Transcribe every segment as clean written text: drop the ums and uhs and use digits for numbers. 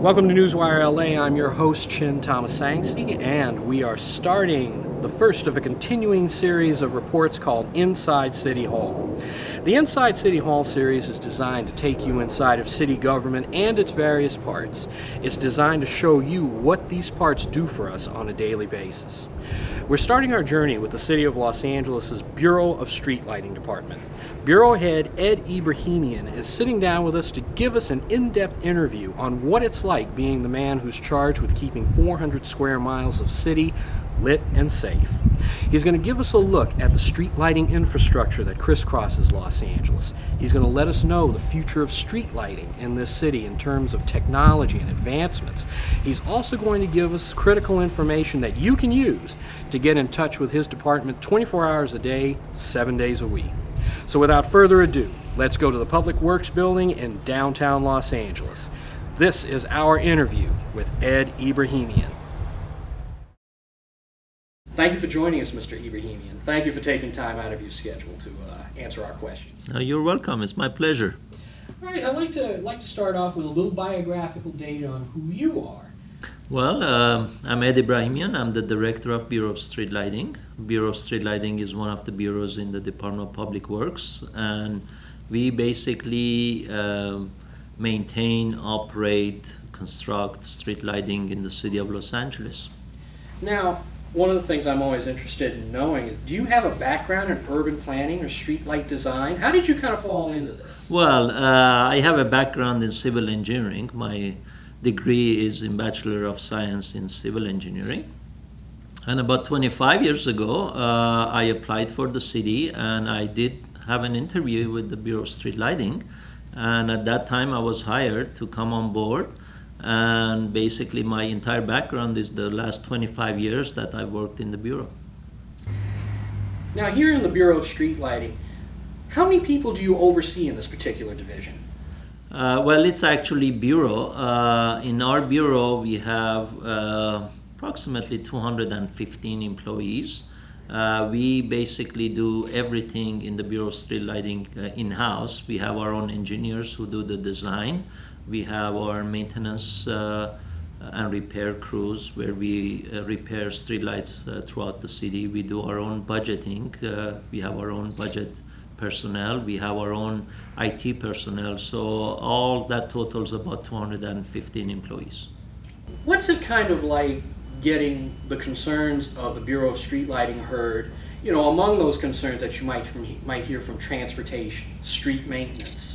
Welcome to Newswire LA. I'm your host, Chin Thomasanksi, and we are starting the first of a continuing series of reports called Inside City Hall. The Inside City Hall series is designed to take you inside of city government and its various parts. It's designed to show you what these parts do for us on a daily basis. We're starting our journey with the City of Los Angeles' Bureau of Street Lighting Department. Bureau head Ed Ebrahimian is sitting down with us to give us an in-depth interview on what it's like being the man who's charged with keeping 400 square miles of city lit and safe. He's going to give us a look at the street lighting infrastructure that crisscrosses Los Angeles. He's going to let us know the future of street lighting in this city in terms of technology and advancements. He's also going to give us critical information that you can use to get in touch with his department 24 hours a day, 7 days a week. So without further ado, let's go to the Public Works Building in downtown Los Angeles. This is our interview with Ed Ebrahimian. Thank you for joining us, Mr. Ebrahimian. Thank you for taking time out of your schedule to answer our questions. You're welcome. It's my pleasure. All right, I'd like to start off with a little biographical data on who you are. Well, I'm Ed Ebrahimian. I'm the director of Bureau of Street Lighting. Bureau of Street Lighting is one of the bureaus in the Department of Public Works, and we basically maintain, operate, construct street lighting in the city of Los Angeles. Now, one of the things I'm always interested in knowing is, do you have a background in urban planning or street light design? How did you kind of fall into this? Well, I have a background in civil engineering. My degree is in Bachelor of Science in Civil Engineering. And about 25 years ago, I applied for the city, and I did have an interview with the Bureau of Street Lighting. And at that time, I was hired to come on board. And basically, my entire background is the last 25 years that I worked in the Bureau. Now, here in the Bureau of Street Lighting, how many people do you oversee in this particular division? Well, it's actually Bureau. In our Bureau, we have approximately 215 employees. We basically do everything in the Bureau of Street Lighting in-house. We have our own engineers who do the design. We have our maintenance and repair crews where we repair streetlights throughout the city. We do our own budgeting. We have our own budget personnel. We have our own IT personnel. So all that totals about 215 employees. What's it kind of like getting the concerns of the Bureau of Street Lighting heard? You know, among those concerns that you might hear from transportation, street maintenance,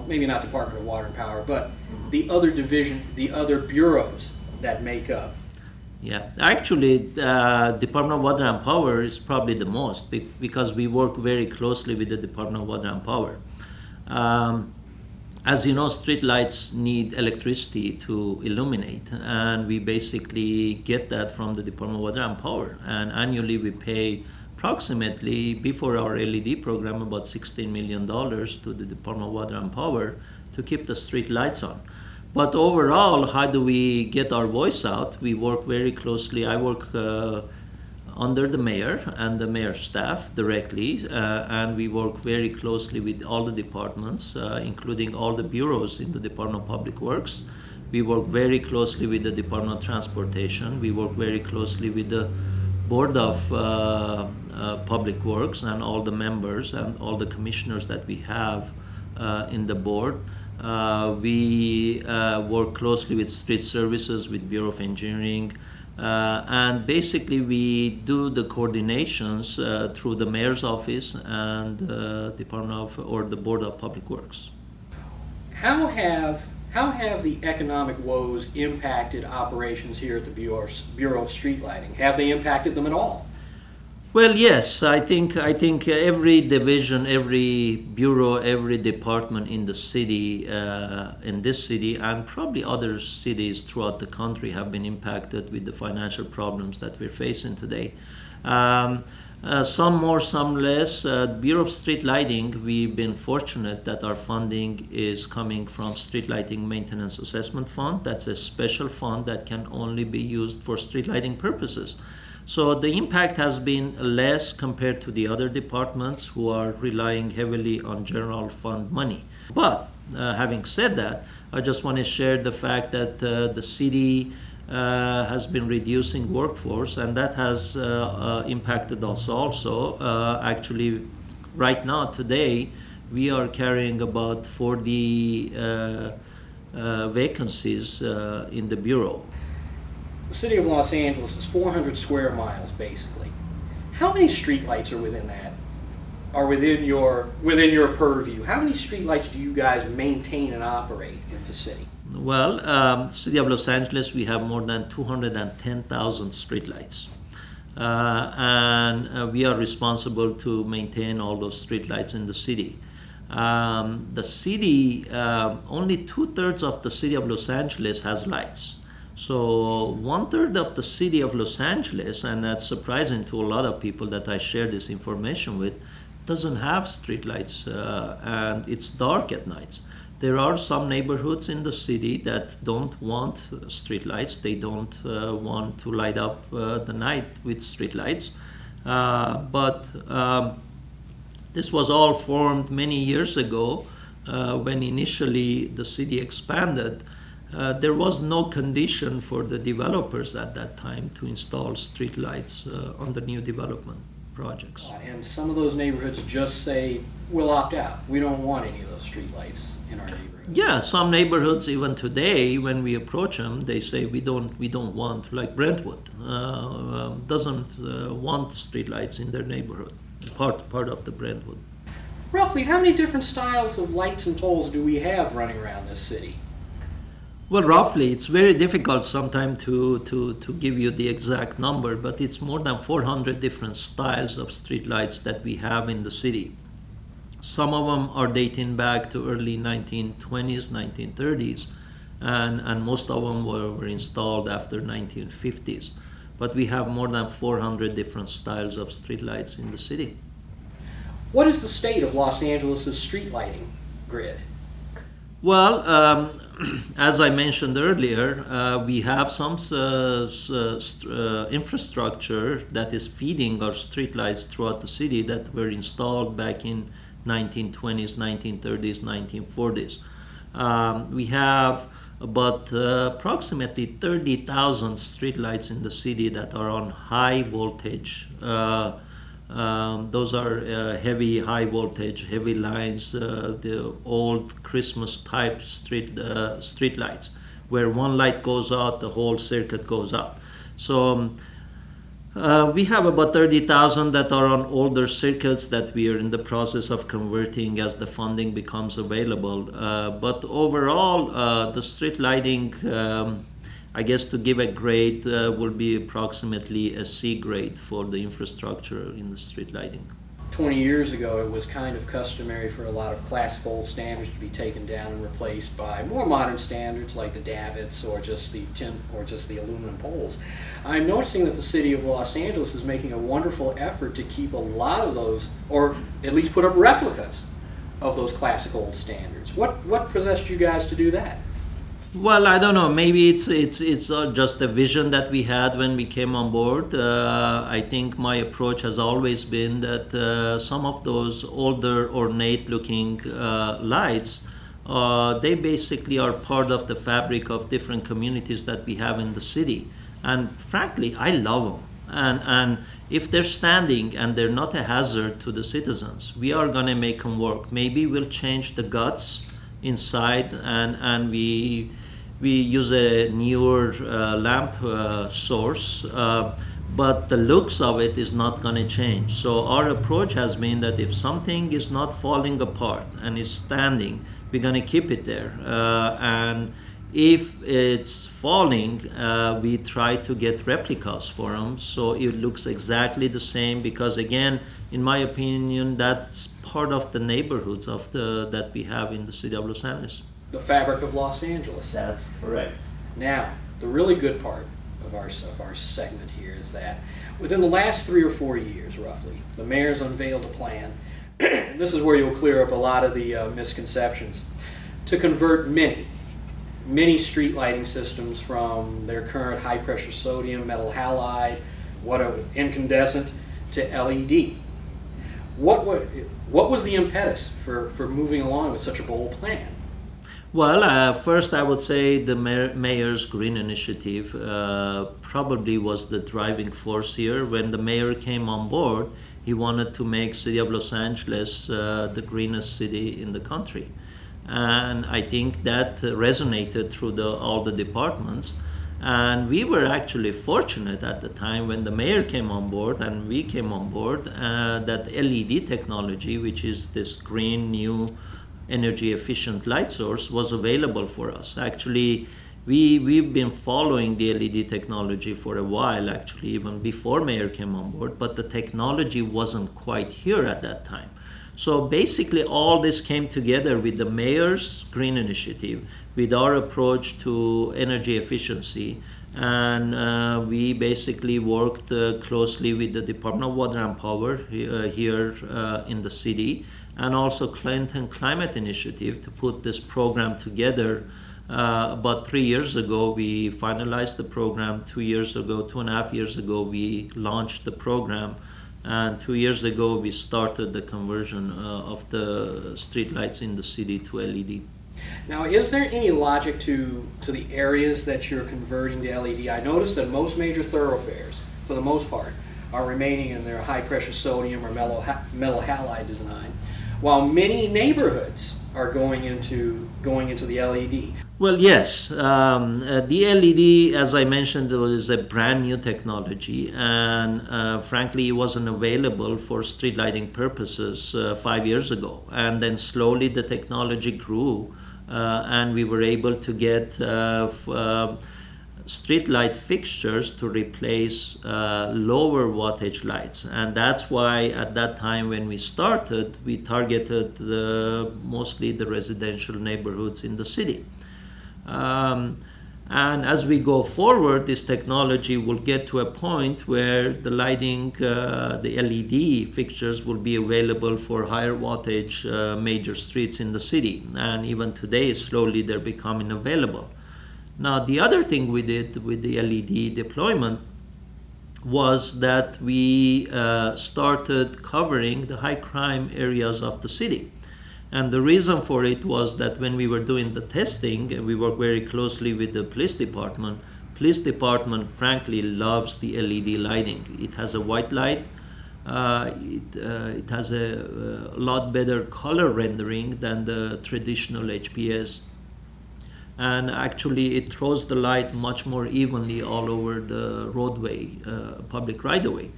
maybe not Department of Water and Power, but the other division, the other bureaus that make up. Yeah, actually, Department of Water and Power is probably the most because we work very closely with the Department of Water and Power. As you know, streetlights need electricity to illuminate, and we basically get that from the Department of Water and Power. And annually, we pay approximately, before our LED program, about $16 million to the Department of Water and Power to keep the street lights on. But overall, how do we get our voice out? We work very closely. I work under the mayor and the mayor's staff directly, and we work very closely with all the departments, including all the bureaus in the Department of Public Works. We work very closely with the Department of Transportation. We work very closely with the Board of Public Works and all the members and all the commissioners that we have in the board. We work closely with Street Services, with Bureau of Engineering, and basically we do the coordinations through the mayor's office and the Board of Public Works. How have the economic woes impacted operations here at the Bureau of Street Lighting? Have they impacted them at all? Well, yes. I think every division, every bureau, every department in the city, in this city, and probably other cities throughout the country have been impacted with the financial problems that we're facing today. Some more, some less. Bureau of Street Lighting, we've been fortunate that our funding is coming from Street Lighting Maintenance Assessment Fund. That's a special fund that can only be used for street lighting purposes. So the impact has been less compared to the other departments who are relying heavily on general fund money. But having said that, I just want to share the fact that the city has been reducing workforce, and that has impacted us also. Actually, right now, today, we are carrying about 40 vacancies in the Bureau. The city of Los Angeles is 400 square miles, basically. How many streetlights are within that? Are within your purview? How many streetlights do you guys maintain and operate in the city? Well, city of Los Angeles, we have more than 210,000 streetlights. And we are responsible to maintain all those streetlights in the city. The city, only 2/3 of the city of Los Angeles has lights. So 1/3 of the city of Los Angeles, and that's surprising to a lot of people that I share this information with, doesn't have streetlights, and it's dark at nights. There are some neighborhoods in the city that don't want streetlights. They don't want to light up the night with streetlights. But this was all formed many years ago when initially the city expanded. There was no condition for the developers at that time to install streetlights on the new development projects. And some of those neighborhoods just say, we'll opt out. We don't want any of those streetlights in our neighborhood. Yeah, some neighborhoods even today, when we approach them, they say we don't want, like Brentwood doesn't want streetlights in their neighborhood, part of the Brentwood. Roughly, how many different styles of lights and poles do we have running around this city? Well, roughly, it's very difficult sometimes to give you the exact number, but it's more than 400 different styles of streetlights that we have in the city. Some of them are dating back to early 1920s, 1930s, and most of them were installed after 1950s. But we have more than 400 different styles of streetlights in the city. What is the state of Los Angeles' street lighting grid? Well, as I mentioned earlier, we have some infrastructure that is feeding our streetlights throughout the city that were installed back in 1920s, 1930s, 1940s. We have about approximately 30,000 streetlights in the city that are on high voltage. Those are heavy, high voltage, heavy lines, the old Christmas type street lights, where one light goes out, the whole circuit goes out. So we have about 30,000 that are on older circuits that we are in the process of converting as the funding becomes available. But overall, the street lighting, I guess to give a grade, will be approximately a C grade for the infrastructure in the street lighting. 20 years ago, it was kind of customary for a lot of classic old standards to be taken down and replaced by more modern standards like the davits or just the tin or just the aluminum poles. I'm noticing that the city of Los Angeles is making a wonderful effort to keep a lot of those, or at least put up replicas of those classic old standards. What possessed you guys to do that? Well, I don't know. Maybe it's just a vision that we had when we came on board. I think my approach has always been that some of those older, ornate-looking lights, they basically are part of the fabric of different communities that we have in the city. And frankly, I love them. And if they're standing and they're not a hazard to the citizens, we are going to make them work. Maybe we'll change the guts inside, and we use a newer lamp source, but the looks of it is not going to change. So our approach has been that if something is not falling apart and is standing, we're going to keep it there. And if it's falling, we try to get replicas for them so it looks exactly the same, because again, in my opinion, that's part of the neighborhoods of that we have in the city of Los Angeles. The fabric of Los Angeles. That's correct. Now, the really good part of our segment here is that within the last 3 or 4 years, roughly, the mayor's unveiled a plan, and this is where you'll clear up a lot of the misconceptions, to convert many street lighting systems from their current high-pressure sodium metal halide incandescent to LED. What was the impetus for moving along with such a bold plan? Well, first I would say the mayor's green initiative probably was the driving force here. When the mayor came on board, he wanted to make city of Los Angeles the greenest city in the country. And I think that resonated through all the departments. And we were actually fortunate at the time when the mayor came on board and we came on board that LED technology, which is this green new energy efficient light source, was available for us. Actually, we've been following the LED technology for a while, actually, even before mayor came on board, but the technology wasn't quite here at that time. So basically all this came together with the mayor's green initiative, with our approach to energy efficiency, and we basically worked closely with the Department of Water and Power here in the city, and also Clinton Climate Initiative to put this program together. About 3 years ago, we finalized the program. 2 years ago, 2.5 years ago, we launched the program. And 2 years ago, we started the conversion of the streetlights in the city to LED. Now, is there any logic to the areas that you're converting to LED? I noticed that most major thoroughfares, for the most part, are remaining in their high-pressure sodium or metal halide design, while many neighborhoods are going into the LED. Well, yes. The LED, as I mentioned, was a brand new technology, and frankly, it wasn't available for street lighting purposes 5 years ago. And then slowly the technology grew, and we were able to get street light fixtures to replace lower wattage lights. And that's why at that time when we started, we targeted mostly the residential neighborhoods in the city. And as we go forward, this technology will get to a point where the lighting, the LED fixtures will be available for higher wattage major streets in the city. And even today, slowly they're becoming available. Now, the other thing we did with the LED deployment was that we started covering the high crime areas of the city. And the reason for it was that when we were doing the testing, and we worked very closely with the police department, frankly loves the LED lighting. It has a white light. It has a lot better color rendering than the traditional HPS. And actually it throws the light much more evenly all over the roadway, public right-of-way.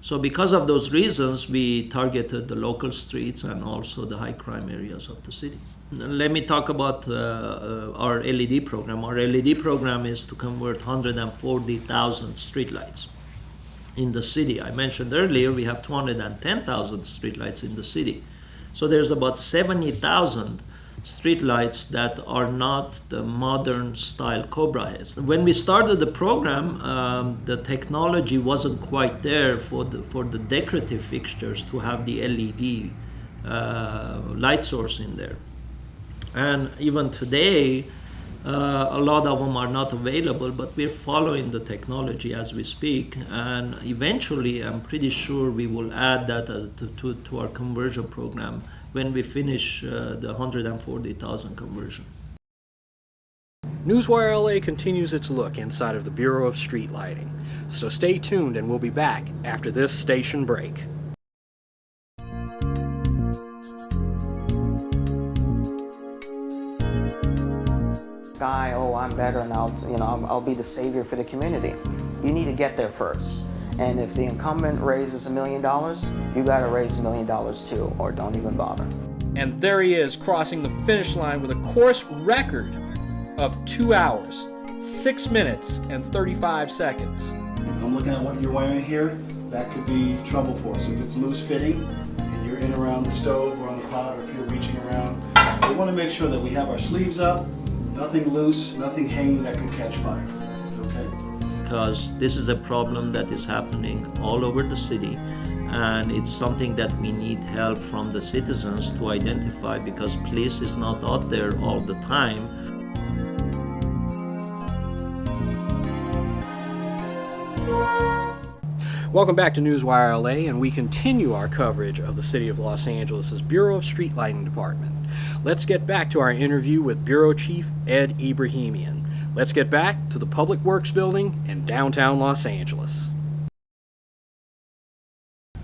So because of those reasons, we targeted the local streets and also the high crime areas of the city. Let me talk about our LED program. Our LED program is to convert 140,000 streetlights in the city. I mentioned earlier we have 210,000 streetlights in the city. So there's about 70,000 streetlights that are not the modern style Cobra heads. When we started the program, the technology wasn't quite there for the decorative fixtures to have the LED light source in there. And even today, a lot of them are not available, but we're following the technology as we speak. And eventually, I'm pretty sure we will add that to our conversion program when we finish the 140,000 conversion. Newswire LA continues its look inside of the Bureau of Street Lighting. So stay tuned and we'll be back after this station break. Guy, oh, I'm better and I'll be the savior for the community. You need to get there first. And if the incumbent raises $1 million, you got to raise $1 million too, or don't even bother. And there he is, crossing the finish line with a course record of 2 hours, 6 minutes, and 35 seconds. I'm looking at what you're wearing here. That could be trouble for us. If it's loose fitting and you're in around the stove or on the pot, or if you're reaching around, we want to make sure that we have our sleeves up, nothing loose, nothing hanging that could catch fire. It's okay? Because this is a problem that is happening all over the city, and it's something that we need help from the citizens to identify, because police is not out there all the time. Welcome back to Newswire LA, and we continue our coverage of the City of Los Angeles' Bureau of Street Lighting Department. Let's get back to our interview with Bureau Chief Ed Ebrahimian. Let's get back to the Public Works Building in downtown Los Angeles.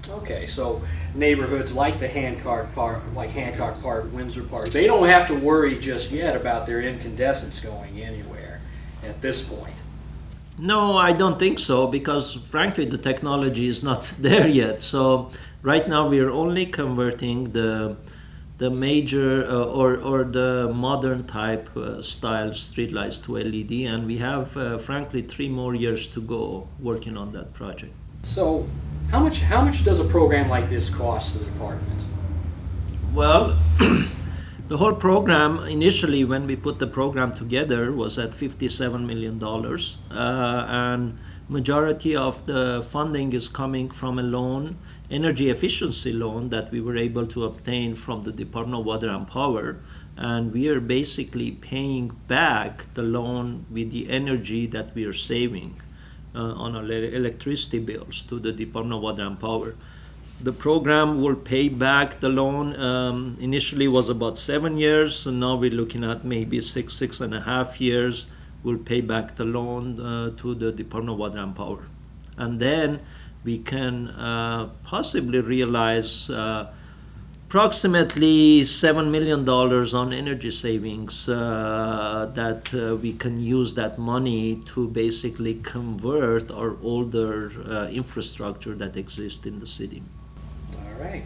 Okay, so neighborhoods like the Hancock Park, Windsor Park, they don't have to worry just yet about their incandescents going anywhere at this point. No, I don't think so, because frankly the technology is not there yet. So right now we are only converting the major or the modern type style streetlights to LED, and we have frankly 3 more years to go working on that project. So how much does a program like this cost the department? Well, the whole program, initially when we put the program together, was at $57 million, and majority of the funding is coming from a loan, energy efficiency loan, that we were able to obtain from the Department of Water and Power, and we are basically paying back the loan with the energy that we are saving on our electricity bills to the Department of Water and Power. The program will pay back the loan. Initially was about 7 years, so now we're looking at maybe 6.5 years. We'll pay back the loan to the Department of Water and Power. And then we can possibly realize approximately $7 million on energy savings that we can use that money to basically convert our older infrastructure that exists in the city. All right.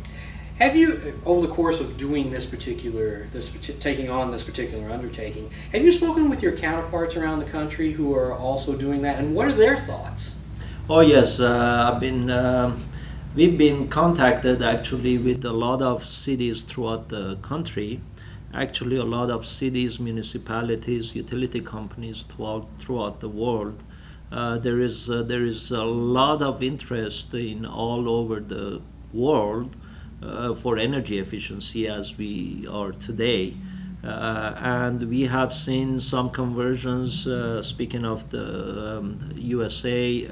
Have you, over the course of doing taking on this particular undertaking, have you spoken with your counterparts around the country who are also doing that, and what are their thoughts? Oh yes, we've been contacted actually with a lot of cities throughout the country. Actually, a lot of cities, municipalities, utility companies throughout the world. There is a lot of interest in all over the world for energy efficiency as we are today. And we have seen some conversions, speaking of the USA,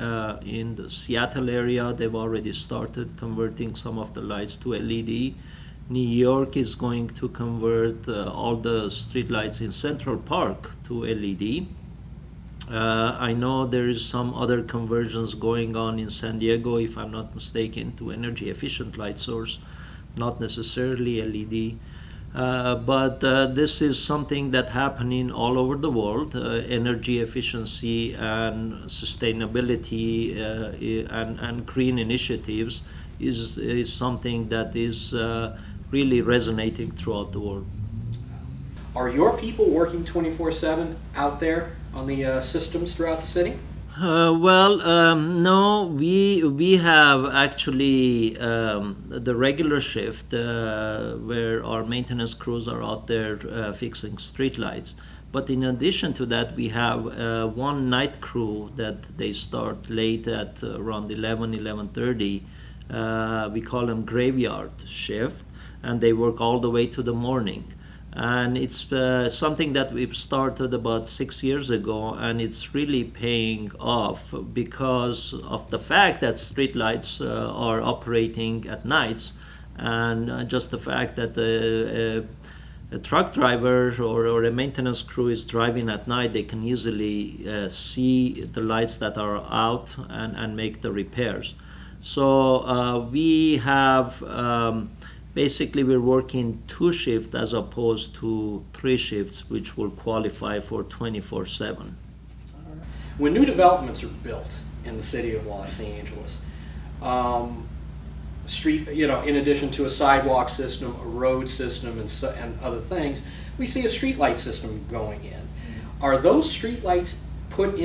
in the Seattle area, they've already started converting some of the lights to LED. New York is going to convert all the streetlights in Central Park to LED. I know there is some other conversions going on in San Diego, if I'm not mistaken, to energy efficient light source, not necessarily LED. But this is something that's happening all over the world. Energy efficiency and sustainability and green initiatives is something that is really resonating throughout the world. Are your people working 24/7 out there on the systems throughout the city? No, we have actually the regular shift where our maintenance crews are out there fixing streetlights. But in addition to that, we have one night crew that they start late at around 11:30. We call them graveyard shift, and they work all the way to the morning. And it's something that we've started about 6 years ago, and it's really paying off because of the fact that streetlights are operating at nights, and just the fact that a truck driver or a maintenance crew is driving at night, they can easily see the lights that are out and make the repairs. So we have basically, we're working 2 shifts as opposed to 3 shifts, which will qualify for 24/7. When new developments are built in the city of Los Angeles, in addition to a sidewalk system, a road system, and other things, we see a streetlight system going in. Are those streetlights put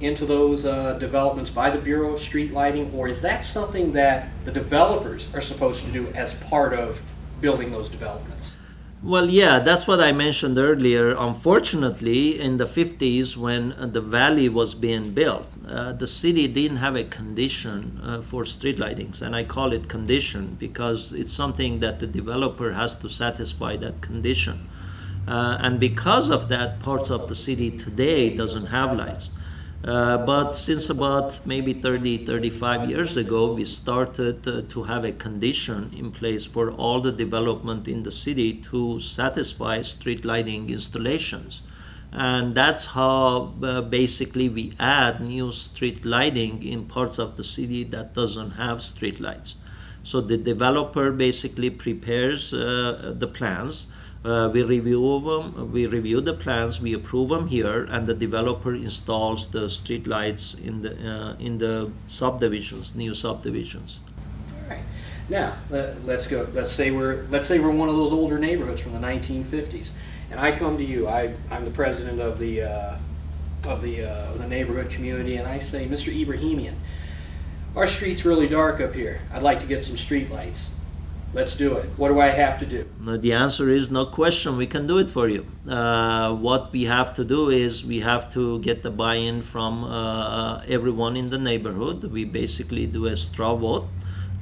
into those developments by the Bureau of Street Lighting, or is that something that the developers are supposed to do as part of building those developments? Well, yeah, that's what I mentioned earlier. Unfortunately, in the 50s, when the valley was being built, the city didn't have a condition for street lightings, and I call it condition because it's something that the developer has to satisfy that condition. And because of that, parts of the city today doesn't have lights. But since about maybe 30, 35 years ago, we started to have a condition in place for all the development in the city to satisfy street lighting installations. And that's how basically we add new street lighting in parts of the city that doesn't have street lights. So the developer basically prepares the plans. We review the plans, we approve them here, and the developer installs the street lights in the subdivisions, new subdivisions. All right. Now let's go. Let's say we're one of those older neighborhoods from the 1950s, and I come to you. I'm the president of the neighborhood community, and I say, Mr. Ebrahimian, our street's really dark up here. I'd like to get some street lights. Let's do it. What do I have to do? The answer is no question. We can do it for you. What we have to do is we have to get the buy-in from everyone in the neighborhood. We basically do a straw vote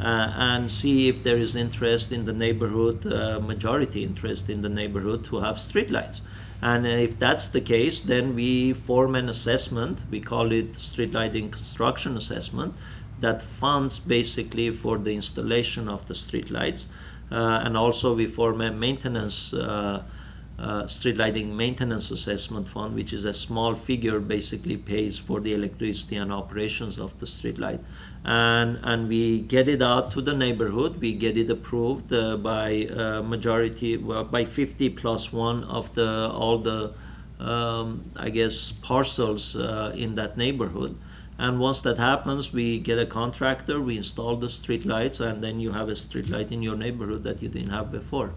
and see if there is interest in the neighborhood, majority interest in the neighborhood to have streetlights. And if that's the case, then we form an assessment. We call it street lighting construction assessment, that funds basically for the installation of the streetlights, and also we form a maintenance street lighting maintenance assessment fund, which is a small figure, basically pays for the electricity and operations of the streetlight, and we get it out to the neighborhood. We get it approved by majority, well, by 50+1 of all the I guess parcels in that neighborhood. And once that happens, we get a contractor, we install the street lights, and then you have a street light in your neighborhood that you didn't have before.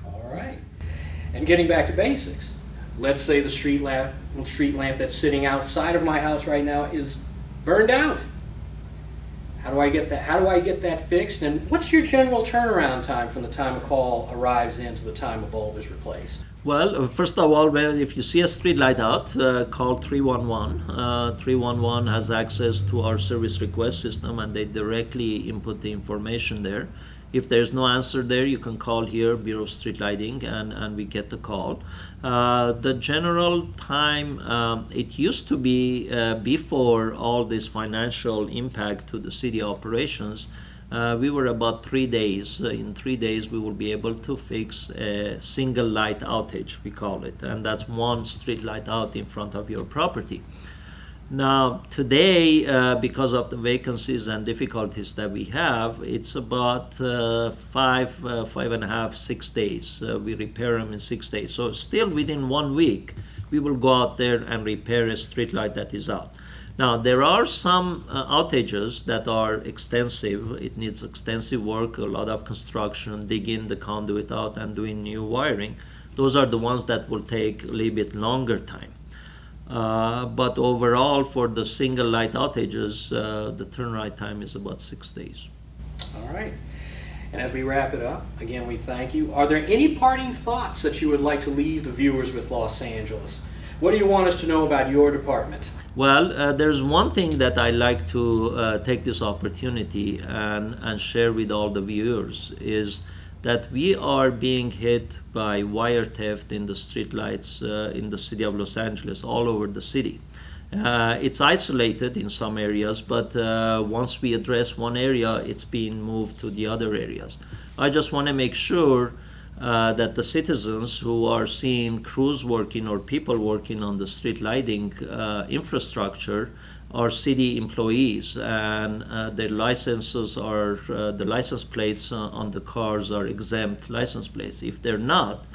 All right. And getting back to basics, let's say the street lamp that's sitting outside of my house right now is burned out. How do I get that? How do I get that fixed? And what's your general turnaround time from the time a call arrives in to the time a bulb is replaced? Well, first of all, if you see a street light out, call 311. 311 has access to our service request system, and they directly input the information there. If there's no answer there, you can call here, Bureau of Street Lighting, and we get the call. The general time, it used to be before all this financial impact to the city operations, we were about 3 days. In 3 days, we will be able to fix a single light outage, we call it, and that's one street light out in front of your property. Now, today, because of the vacancies and difficulties that we have, it's about 5.5, 6 days. We repair them in 6 days. So still within 1 week, we will go out there and repair a street light that is out. Now, there are some outages that are extensive. It needs extensive work, a lot of construction, digging the conduit out and doing new wiring. Those are the ones that will take a little bit longer time. But overall, for the single light outages, the turnaround time is about 6 days. All right. And as we wrap it up, again, we thank you. Are there any parting thoughts that you would like to leave the viewers with Los Angeles? What do you want us to know about your department? Well, there's one thing that I like to take this opportunity and share with all the viewers is that we are being hit by wire theft in the streetlights in the city of Los Angeles, all over the city. It's isolated in some areas, but once we address one area, it's being moved to the other areas. I just want to make sure that the citizens who are seeing crews working or people working on the street lighting infrastructure are city employees, and their licenses are, the license plates on the cars are exempt license plates. If they're not,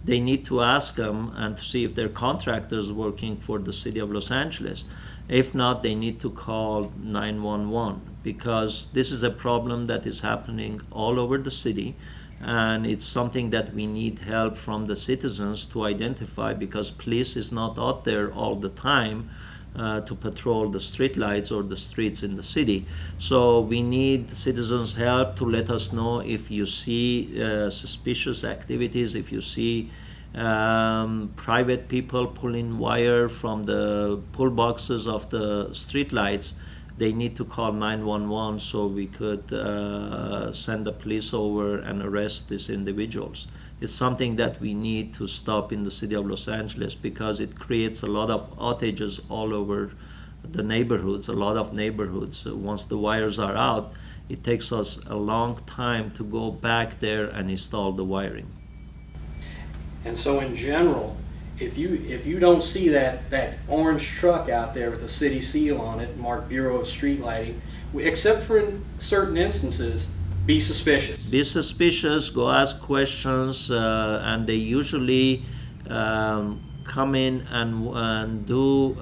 they need to ask them and to see if they're contractors working for the city of Los Angeles. If not, they need to call 911, because this is a problem that is happening all over the city, and it's something that we need help from the citizens to identify, because police is not out there all the time to patrol the street lights or the streets in the city. So we need citizens' help to let us know if you see suspicious activities, if you see private people pulling wire from the pull boxes of the street lights. They need to call 911 so we could send the police over and arrest these individuals. It's something that we need to stop in the city of Los Angeles, because it creates a lot of outages all over the neighborhoods, a lot of neighborhoods, once the wires are out, it takes us a long time to go back there and install the wiring. And so in general, if you don't see that orange truck out there with the city seal on it marked Bureau of Street Lighting, except for in certain instances, be suspicious. Be suspicious, go ask questions, and they usually come in and do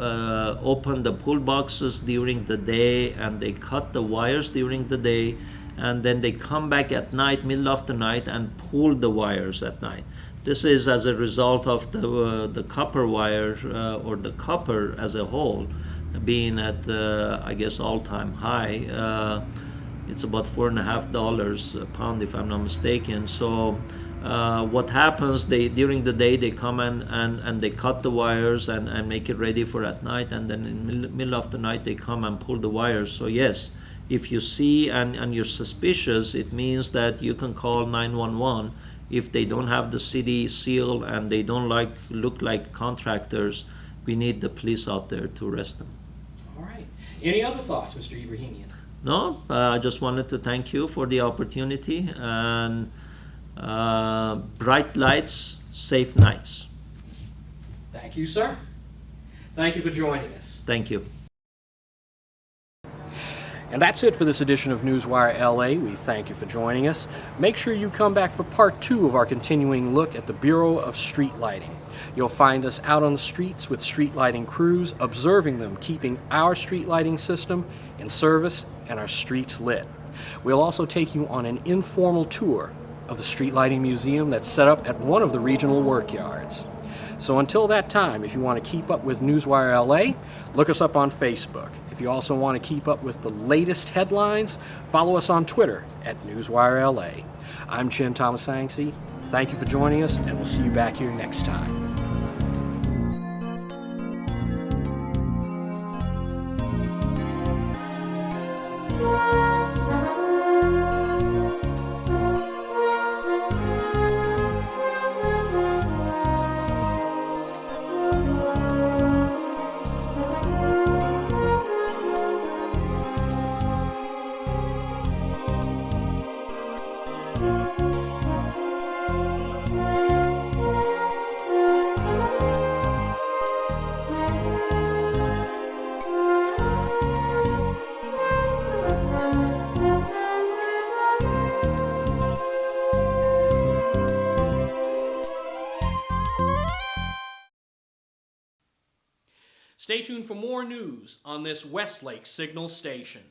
open the pull boxes during the day, and they cut the wires during the day, and then they come back at night, middle of the night, and pull the wires at night. This is as a result of the copper wire or the copper as a whole being at I guess all-time high. It's about $4.50 a pound if I'm not mistaken. So what happens, during the day they come and they cut the wires and make it ready for at night, and then in the middle of the night they come and pull the wires. So yes, if you see and you're suspicious, it means that you can call 911. If they don't have the city seal and they don't look like contractors, we need the police out there to arrest them. All right. Any other thoughts, Mr. Ebrahimian? No, I just wanted to thank you for the opportunity, and bright lights, safe nights. Thank you, sir. Thank you for joining us. Thank you. And that's it for this edition of Newswire LA. We thank you for joining us. Make sure you come back for part 2 of our continuing look at the Bureau of Street Lighting. You'll find us out on the streets with street lighting crews, observing them keeping our street lighting system in service and our streets lit. We'll also take you on an informal tour of the Street Lighting Museum that's set up at one of the regional work yards. So until that time, if you want to keep up with Newswire LA, look us up on Facebook. If you also want to keep up with the latest headlines, follow us on Twitter at Newswire LA. I'm Chin Thomas-Sangsi. Thank you for joining us, and we'll see you back here next time. Stay tuned for more news on this Westlake Signal station.